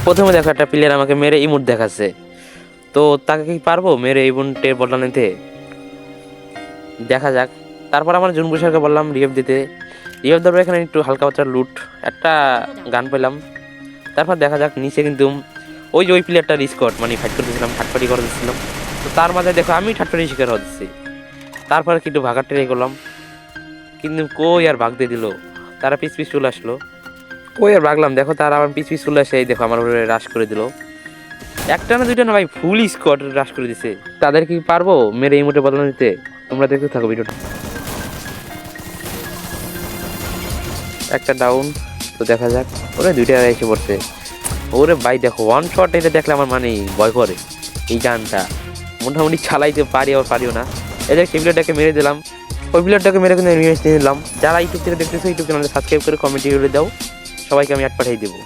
প্রথমে দেখো একটা প্লেয়ার আমাকে মেরে ইমোট দেখাচ্ছে, তো তাকে কি পারবো মেরে ইমোটের বদলা নিতে? দেখা যাক। তারপর আমার জুনবুসারকে বললাম রিয়েভ দিতে, রিয়েভ ধরবো। এখানে একটু হালকা পাতলা লুট, একটা গান পেলাম। তারপর দেখা যাক নিচে কিন্তু ওই যে ওই প্লেয়ারটার স্কোয়াড মানে ফাইট করতেছিলাম, ঠাটপাটি করে দিচ্ছিলাম। তো তার মাঝে দেখো আমি ঠাটপাটি শিকার হচ্ছি। তারপরে কিন্তু ভাগার ট্রাই করলাম, কিন্তু কই আর ভাগতে দিল। তারা পিছ পিছ চলে আসলো, কই আর ভাগলাম। দেখো তারা আমার পিছ পিছ চলে আসে, এই দেখো আমার উপরে রাশ করে দিল। একটা না দুইটা না ভাই, ফুল স্কোয়াড রাশ করে দিছে। তাদের কি পারবো মেরে এই মুহূর্তে বদলা নিতে? তোমরা দেখতে থাকো ভিডিওটা। একটা ডাউন, তো দেখা যাক। ওরে দুইটা এসে পড়ছে। ওরে ভাই দেখো ওয়ান শট, এটা দেখলে আমার মানে ভয় করে। এই গানটা মোটামুটি চালাইতে পারি আবার পারিও না। এই দেখ সেই প্লেয়ারটাকে মেরে দিলাম, ওই প্লেয়ারটাকে মেরে কিন্তু রিভেঞ্জ নিয়ে নিলাম। যারা ইউটিউব থেকে দেখতেছো ইউটিউব চ্যানেলে সাবস্ক্রাইব করে কমেন্ট করে দাও, সবাইকে আমি অ্যাড পাঠিয়ে দেবো।